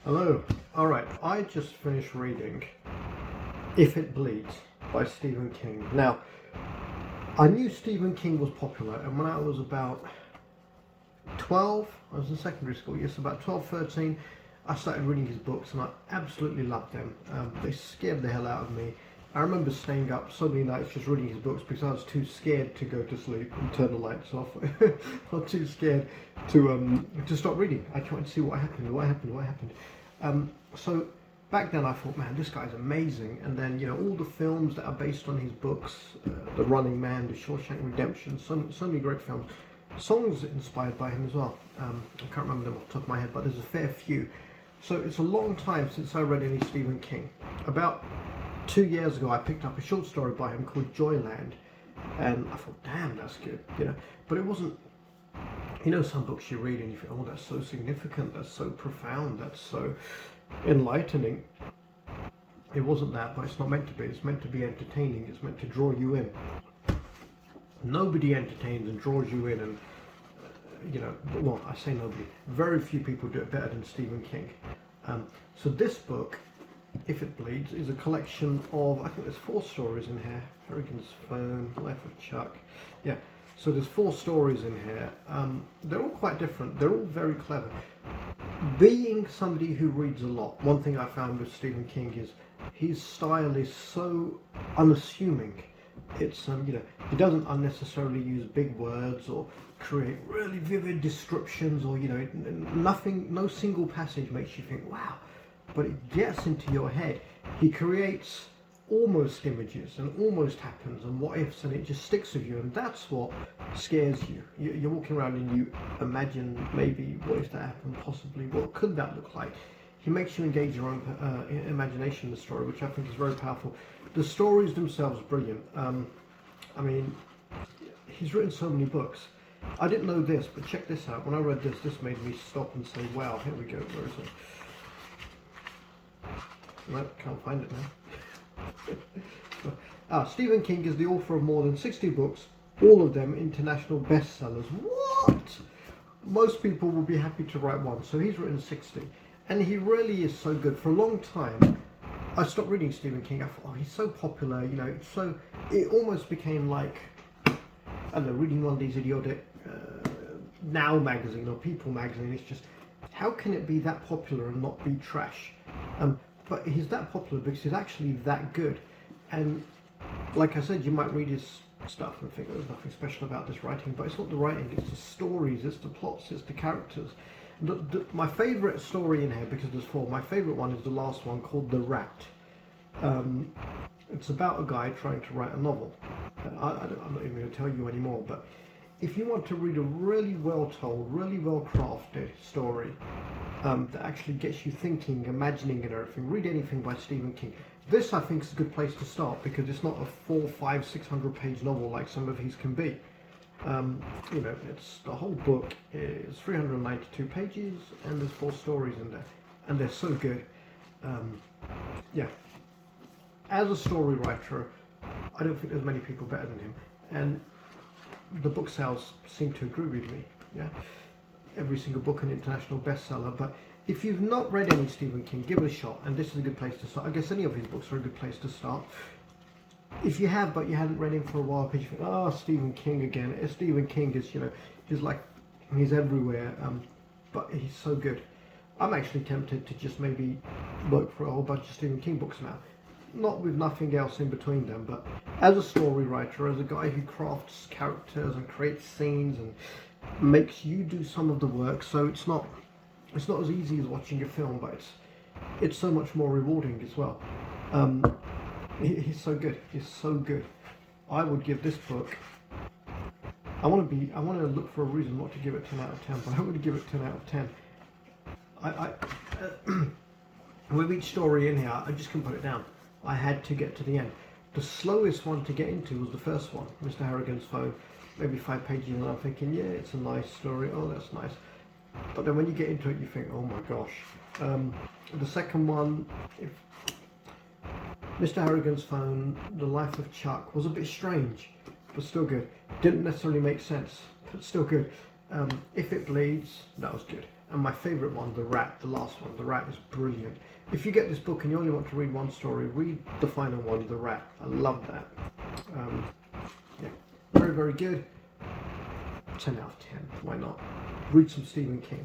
Hello. Alright, I just finished reading If It Bleeds by Stephen King. Now, I knew Stephen King was popular, and when I was about 12, I was in secondary school, yes, about 12, 13, I started reading his books and I absolutely loved them. They scared the hell out of me. I remember staying up so many nights just reading his books because I was too scared to go to sleep and turn the lights off. I was too scared to stop reading. I tried to see what happened. So back then I thought, man, this guy's amazing. And then, all the films that are based on his books, The Running Man, The Shawshank Redemption, so many great films. Songs inspired by him as well. I can't remember them off the top of my head, but there's a fair few. So it's a long time since I read any Stephen King. About 2 years ago, I picked up a short story by him called Joyland, and I thought, damn, that's good, But it wasn't, some books you read and you think, oh, that's so significant, that's so profound, that's so enlightening. It wasn't that, but it's not meant to be. It's meant to be entertaining. It's meant to draw you in. Nobody entertains and draws you in, and well, I say nobody. Very few people do it better than Stephen King. So this book, If It Bleeds, is a collection of, I think there's 4 stories in here. Harrigan's Phone, Life of Chuck. Yeah, so there's 4 stories in here. They're all quite different. They're all very clever. Being somebody who reads a lot, one thing I found with Stephen King is his style is so unassuming. It's he doesn't unnecessarily use big words or create really vivid descriptions, or nothing, no single passage makes you think wow, but it gets into your head. He creates almost images and almost happens and what ifs, and it just sticks with you, and that's what scares you. You're walking around and you imagine, maybe, what if that happened, possibly, what could that look like. He makes you engage your own imagination in the story, which I think is very powerful. The stories themselves are brilliant. I mean, he's written so many books. I didn't know this, but check this out. When I read this made me stop and say, wow, here we go. Where is it? No, can't find it now. Stephen King is the author of more than 60 books, all of them international bestsellers. What? Most people will be happy to write one, so he's written 60. And he really is so good. For a long time, I stopped reading Stephen King. I thought, oh, he's so popular, it almost became like, I don't know, reading one of these idiotic Now magazine or People magazine. It's just, how can it be that popular and not be trash? But he's that popular because he's actually that good. And like I said, you might read his stuff and think, oh, there's nothing special about this writing, but it's not the writing, it's the stories, it's the plots, it's the characters. My favourite story in here, because there's 4, my favourite one is the last one, called The Rat. It's about a guy trying to write a novel. I'm not even going to tell you anymore, but if you want to read a really well told, really well crafted story that actually gets you thinking, imagining and everything, read anything by Stephen King. This, I think, is a good place to start, because it's not a 400, 500, 600 page novel like some of his can be. It's the whole book is 392 pages, and there's 4 stories in there, and they're so good. Yeah, as a story writer, I don't think there's many people better than him, and the book sales seem to agree with me. Yeah, every single book an international bestseller. But if you've not read any Stephen King, give it a shot, and this is a good place to start. I guess any of his books are a good place to start. If you have, but you hadn't read him for a while, because you think, oh, Stephen King again. Stephen King is, he's everywhere, but he's so good. I'm actually tempted to just maybe look for a whole bunch of Stephen King books now. Not with nothing else in between them, but as a story writer, as a guy who crafts characters and creates scenes and makes you do some of the work, so it's not as easy as watching a film, but it's so much more rewarding as well. He's so good. He's so good. I would give this book, I want to look for a reason not to give it 10 out of 10, but I would give it 10 out of 10. With each story in here, I just couldn't put it down. I had to get to the end. The slowest one to get into was the first one, Mr. Harrigan's Phone, maybe 5 pages, and I'm thinking, yeah, it's a nice story. Oh, that's nice. But then when you get into it, you think, oh my gosh. The second one, Mr. Harrigan's Phone, The Life of Chuck, was a bit strange, but still good. Didn't necessarily make sense, but still good. If It Bleeds, that was good. And my favourite one, The Rat, the last one. The Rat is brilliant. If you get this book and you only want to read one story, read the final one, The Rat. I love that. Yeah, very, very good. 10 out of 10. Why not? Read some Stephen King.